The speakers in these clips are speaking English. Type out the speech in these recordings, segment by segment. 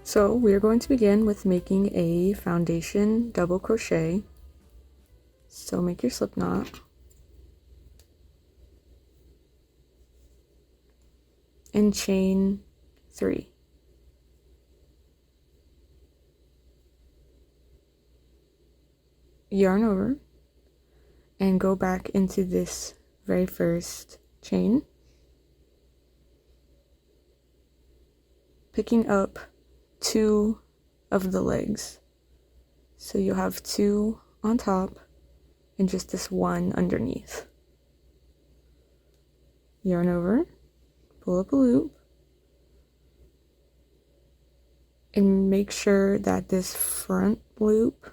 So we are going to begin with making a foundation double crochet. So make your slip knot. And chain 3. Yarn over and go back into this very first chain, picking up 2 of the legs. So you'll have 2 on top and just this 1 underneath. Yarn over, pull up a loop, and make sure that this front loop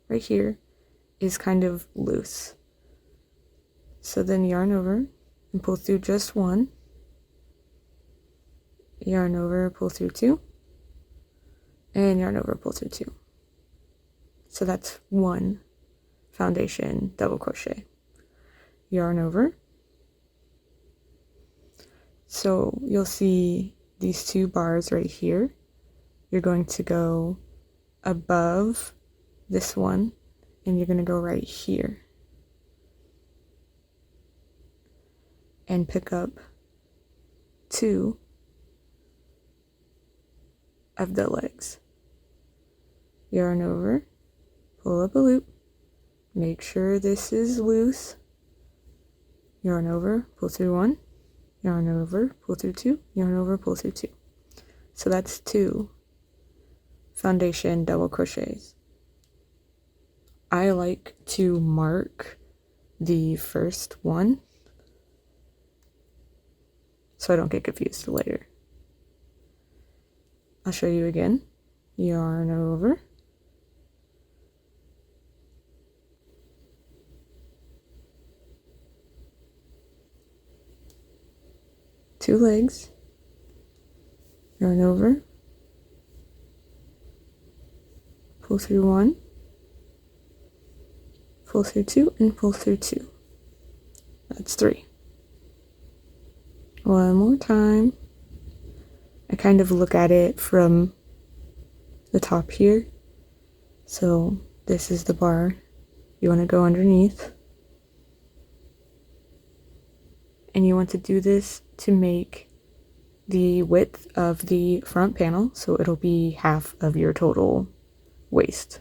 right here is kind of loose. So then yarn over and pull through just 1. Yarn over, pull through 2. And yarn over, pull through 2. So that's 1 foundation double crochet. Yarn over. So you'll see these 2 bars right here. You're going to go above this one and you're going to go right here and pick up 2 of the legs. Yarn over, pull up a loop, make sure this is loose, yarn over, pull through 1, yarn over, pull through 2, yarn over, pull through 2. So that's 2 foundation double crochets. I like to mark the first one so I don't get confused later. I'll show you again. Yarn over, two legs, yarn over, pull through 1, pull through 2, and pull through 2. That's 3. One more time. I kind of look at it from the top here. So this is the bar. You want to go underneath. And you want to do this to make the width of the front panel, so it'll be half of your total waist.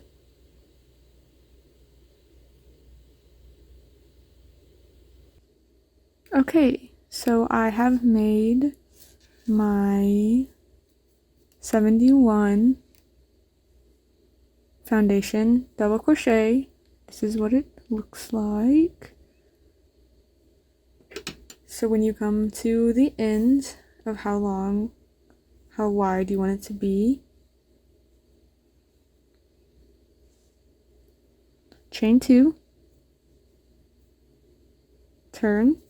Okay, so I have made my 71 foundation double crochet. This is what it looks like. So when you come to the end of how wide you want it to be, chain 2, turn,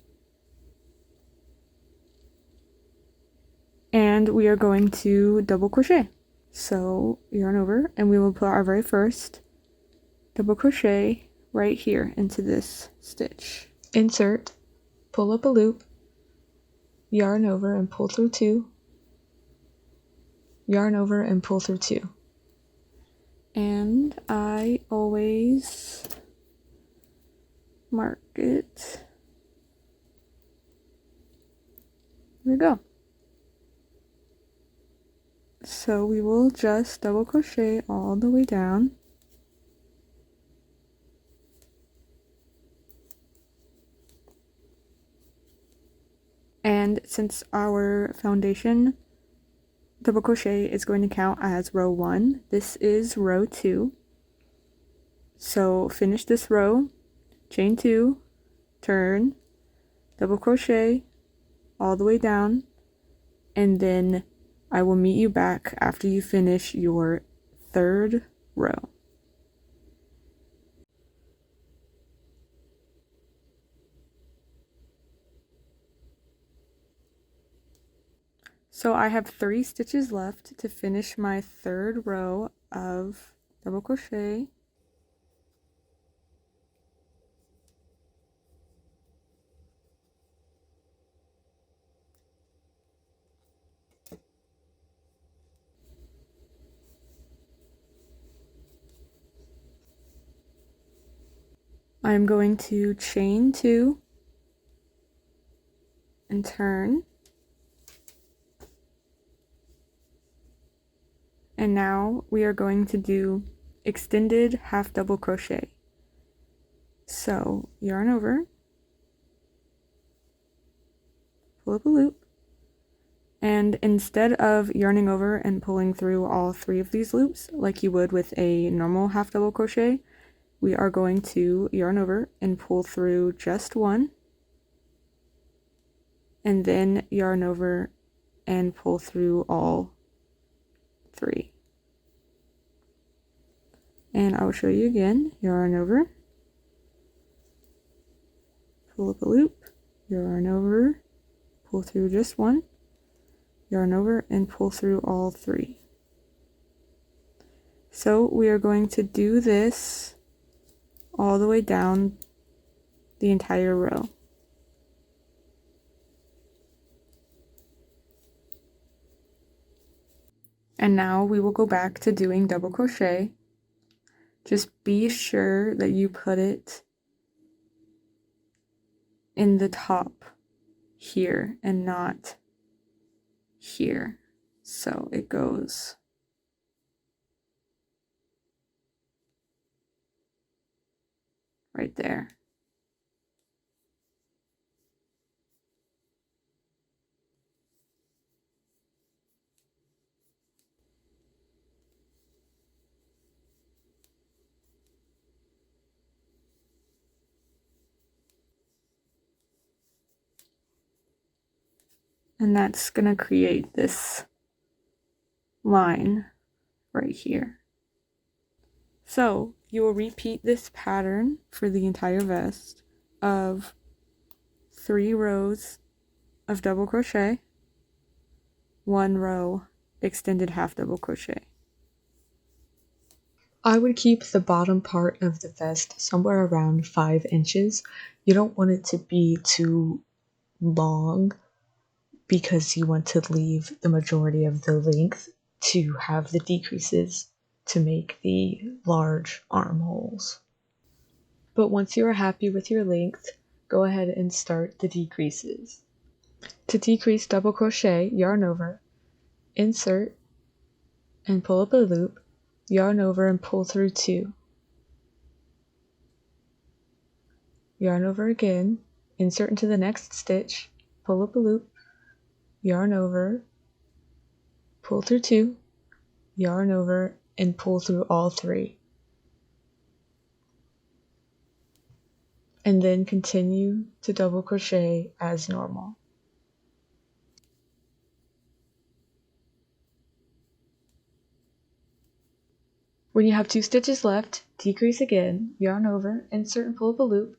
and we are going to double crochet. So yarn over and we will put our very first double crochet right here into this stitch. Insert, pull up a loop, yarn over and pull through 2, yarn over and pull through 2. And I always mark it. There we go. So we will just double crochet all the way down. And since our foundation double crochet is going to count as row 1, this is row 2. So finish this row, chain 2, turn, double crochet all the way down, and then I will meet you back after you finish your 3rd row. So I have 3 stitches left to finish my 3rd row of double crochet. I'm going to chain 2 and turn. And now we are going to do extended half double crochet. So yarn over, pull up a loop, and instead of yarning over and pulling through all 3 of these loops like you would with a normal half double crochet, we are going to yarn over and pull through just 1, and then yarn over and pull through all 3. And I will show you again. Yarn over, pull up a loop, yarn over, pull through just 1, yarn over, and pull through all 3. So we are going to do this all the way down the entire row. And now we will go back to doing double crochet. Just be sure that you put it in the top here and not here. So it goes right there. And that's gonna create this line right here. So you will repeat this pattern for the entire vest of 3 rows of double crochet, 1 row extended half double crochet. I would keep the bottom part of the vest somewhere around 5 inches. You don't want it to be too long because you want to leave the majority of the length to have the decreases to make the large armholes. But once you are happy with your length, go ahead and start the decreases. To decrease, double crochet, yarn over, insert, and pull up a loop, yarn over and pull through 2. Yarn over again, insert into the next stitch, pull up a loop, yarn over, pull through 2, yarn over, and pull through all 3. And then continue to double crochet as normal. When you have 2 stitches left, decrease again, yarn over, insert and pull up a loop,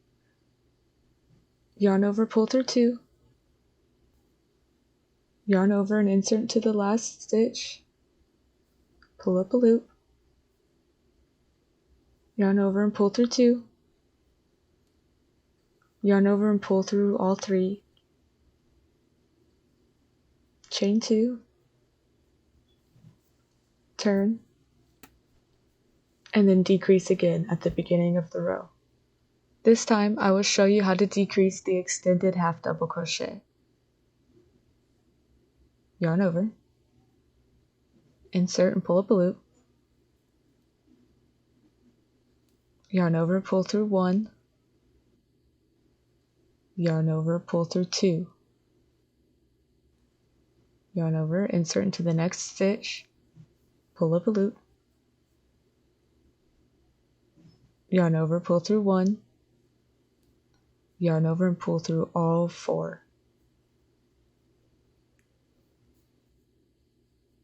yarn over, pull through 2, yarn over and insert into the last stitch, pull up a loop, yarn over and pull through 2, yarn over and pull through all 3, chain 2, turn, and then decrease again at the beginning of the row. This time I will show you how to decrease the extended half double crochet. Yarn over, insert and pull up a loop, yarn over, pull through 1, yarn over, pull through 2, yarn over, insert into the next stitch, pull up a loop, yarn over, pull through 1, yarn over and pull through all 4.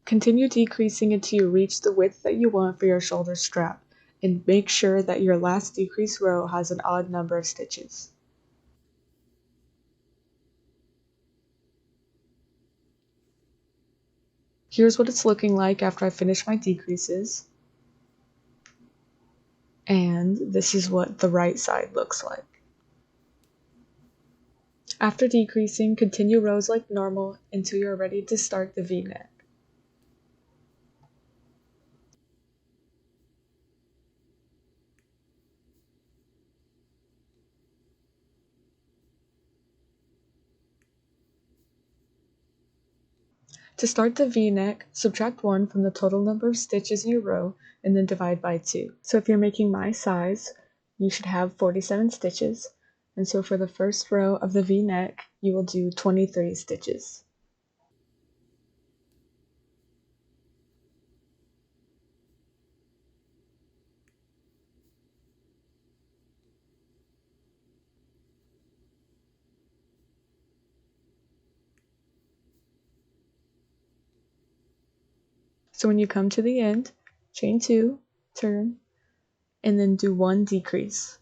Continue decreasing until you reach the width that you want for your shoulder strap, and make sure that your last decrease row has an odd number of stitches. Here's what it's looking like after I finish my decreases. And this is what the right side looks like. After decreasing, continue rows like normal until you're ready to start the V-neck. To start the V-neck, subtract 1 from the total number of stitches in your row and then divide by 2. So if you're making my size, you should have 47 stitches. And so for the first row of the V-neck, you will do 23 stitches. So when you come to the end, chain 2, turn, and then do 1 decrease.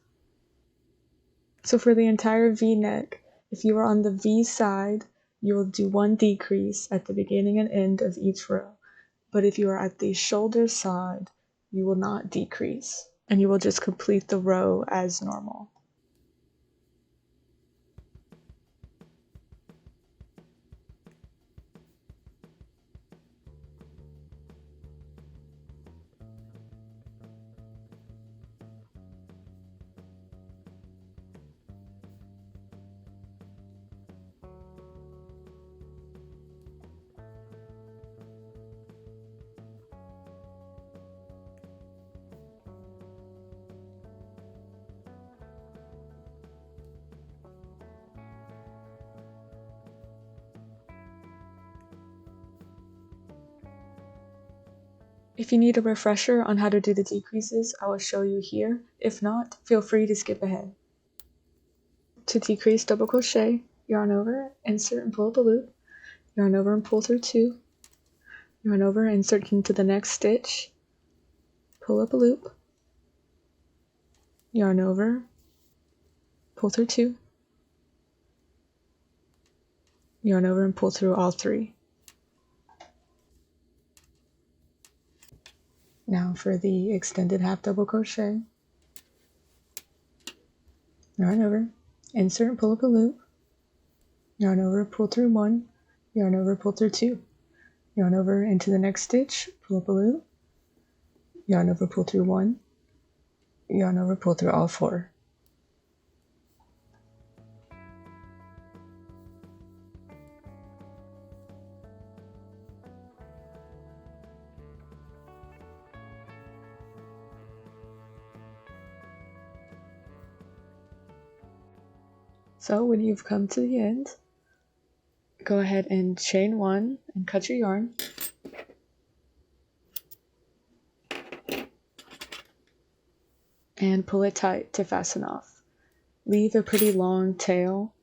So for the entire V-neck, if you are on the V side, you will do 1 decrease at the beginning and end of each row. But if you are at the shoulder side, you will not decrease, and you will just complete the row as normal. If you need a refresher on how to do the decreases, I will show you here. If not, feel free to skip ahead. To decrease, double crochet, yarn over, insert and pull up a loop, yarn over and pull through 2, yarn over, insert into the next stitch, pull up a loop, yarn over, pull through 2, yarn over and pull through all 3. Now for the extended half double crochet, yarn over, insert and pull up a loop, yarn over, pull through 1, yarn over, pull through 2, yarn over into the next stitch, pull up a loop, yarn over, pull through 1, yarn over, pull through all 4. So when you've come to the end, go ahead and chain 1 and cut your yarn. And pull it tight to fasten off. Leave a pretty long tail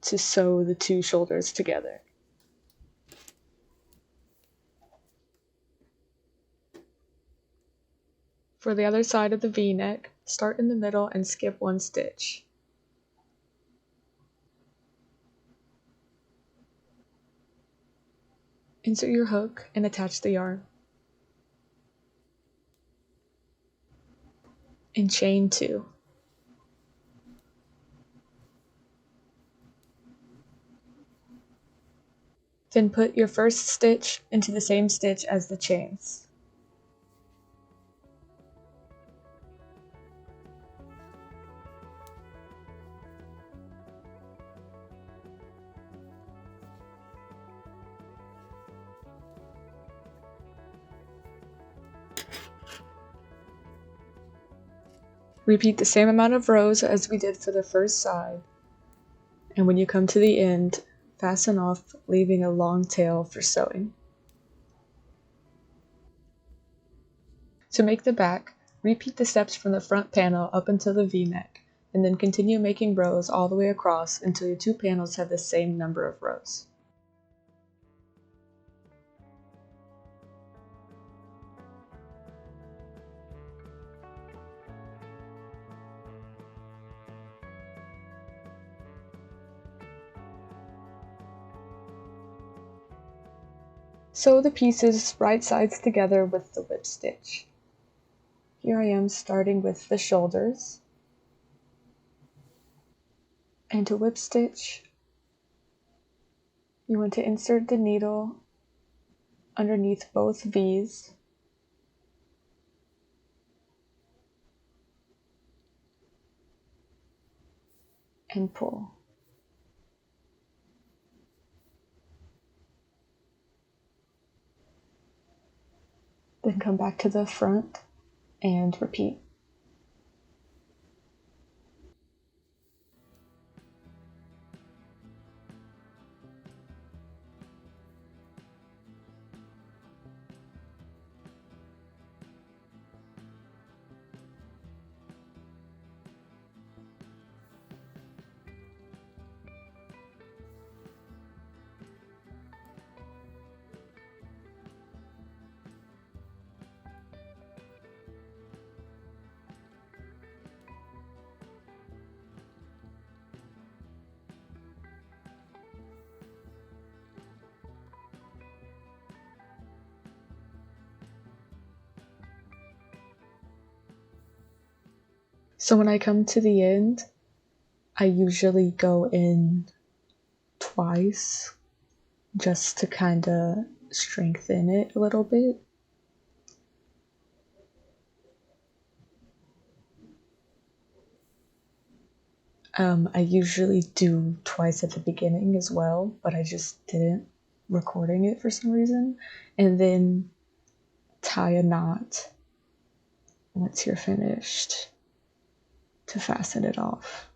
to sew the 2 shoulders together. For the other side of the V-neck, start in the middle and skip 1 stitch. Insert your hook and attach the yarn. And chain 2. Then put your first stitch into the same stitch as the chains. Repeat the same amount of rows as we did for the first side, and when you come to the end, fasten off, leaving a long tail for sewing. To make the back, repeat the steps from the front panel up until the V-neck, and then continue making rows all the way across until your 2 panels have the same number of rows. Sew the pieces right sides together with the whip stitch. Here I am starting with the shoulders. And to whip stitch, you want to insert the needle underneath both V's. And pull. Then come back to the front and repeat. So when I come to the end, I usually go in twice just to kind of strengthen it a little bit. I usually do twice at the beginning as well, but I just didn't recording it for some reason. And then tie a knot once you're finished to fasten it off.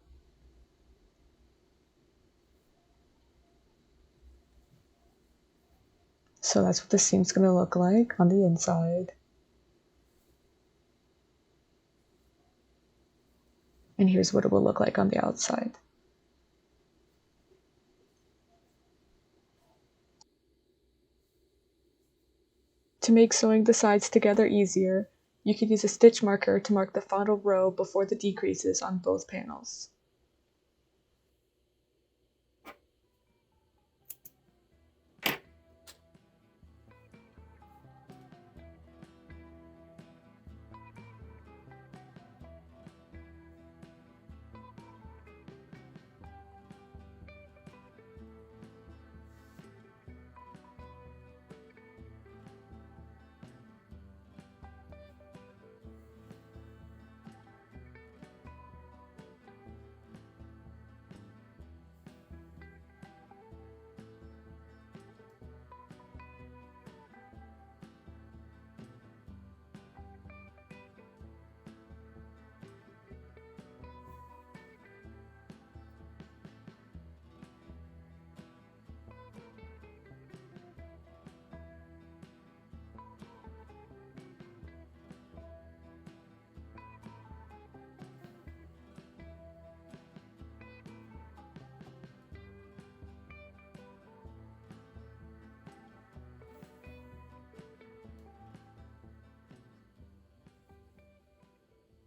So that's what the seam's going to look like on the inside. And here's what it will look like on the outside. To make sewing the sides together easier, you can use a stitch marker to mark the final row before the decreases on both panels.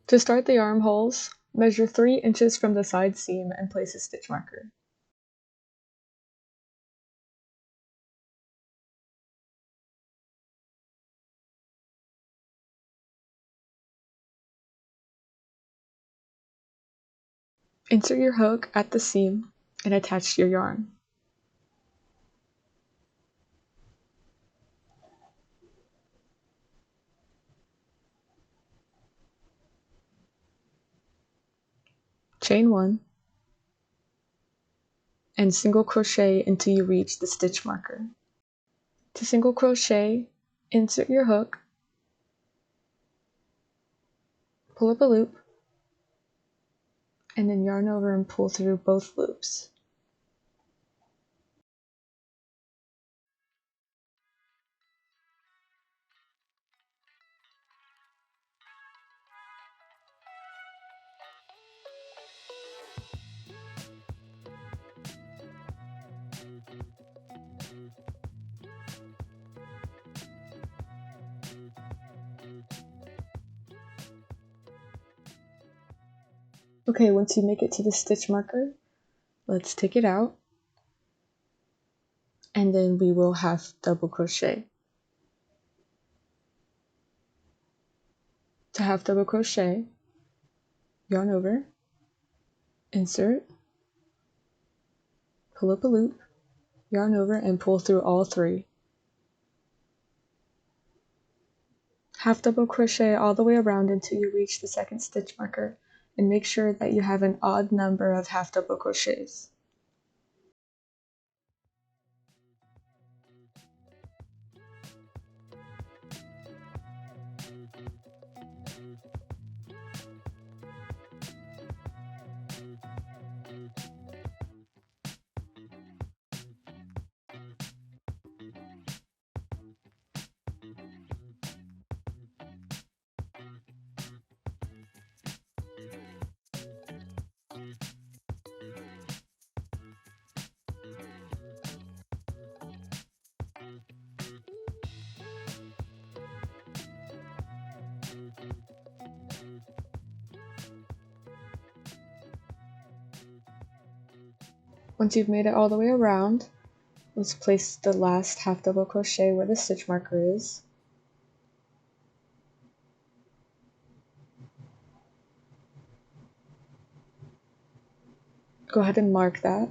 To start the armholes, measure 3 inches from the side seam and place a stitch marker. Insert your hook at the seam and attach your yarn. Chain 1 and single crochet until you reach the stitch marker. To single crochet, insert your hook, pull up a loop, and then yarn over and pull through both loops. Okay, once you make it to the stitch marker, let's take it out, and then we will half double crochet. To half double crochet, yarn over, insert, pull up a loop, yarn over, and pull through all 3. Half double crochet all the way around until you reach the second stitch marker, and make sure that you have an odd number of half double crochets. Once you've made it all the way around, let's place the last half double crochet where the stitch marker is. Go ahead and mark that.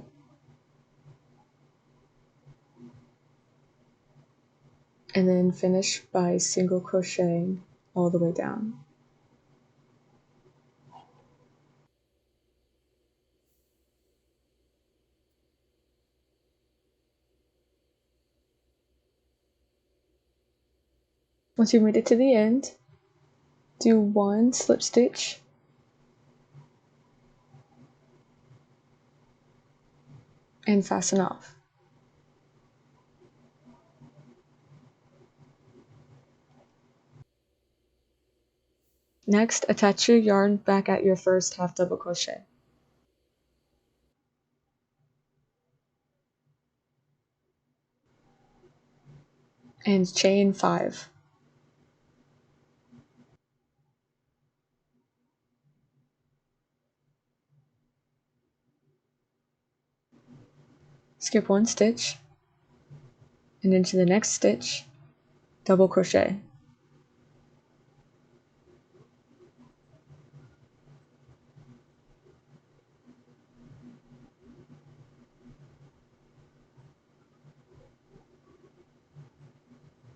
And then finish by single crocheting all the way down. Once you've made it to the end, do one slip stitch and fasten off. Next, attach your yarn back at your first half double crochet. And chain 5. Skip one stitch, and into the next stitch, double crochet.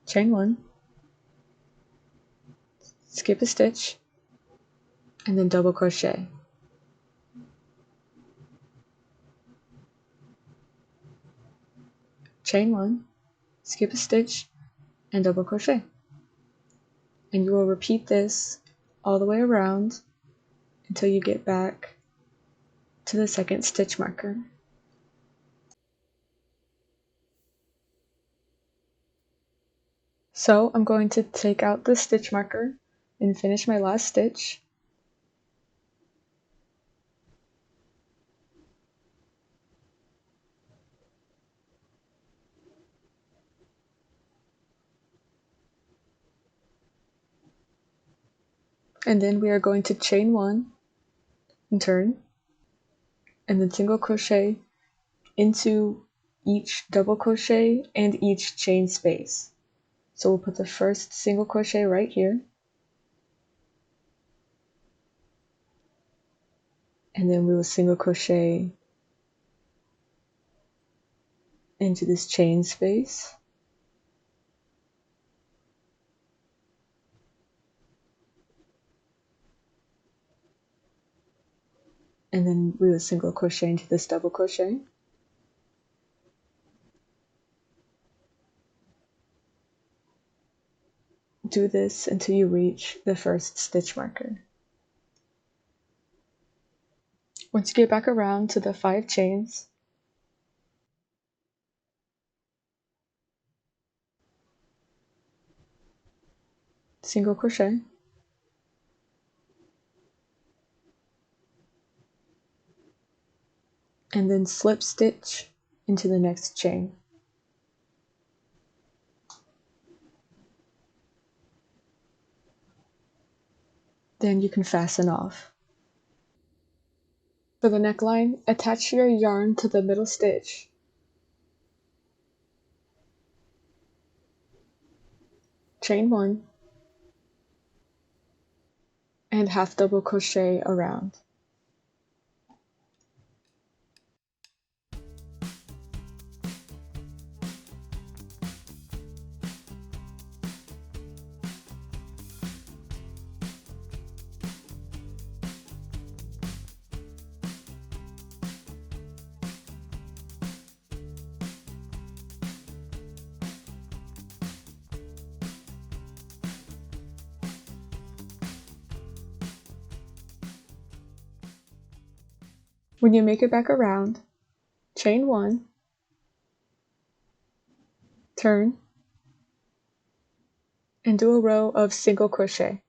Chain 1, skip a stitch, and then double crochet. Chain 1, skip a stitch, and double crochet. And you will repeat this all the way around until you get back to the second stitch marker. So I'm going to take out the stitch marker and finish my last stitch. And then we are going to chain 1 and turn, and then single crochet into each double crochet and each chain space. So we'll put the first single crochet right here, and then we will single crochet into this chain space, and then we will single crochet into this double crochet. Do this until you reach the first stitch marker. Once you get back around to the 5 chains, single crochet, and then slip stitch into the next chain. Then you can fasten off. For the neckline, attach your yarn to the middle stitch. Chain 1 and half double crochet around. When you make it back around, chain 1, turn, and do a row of single crochet.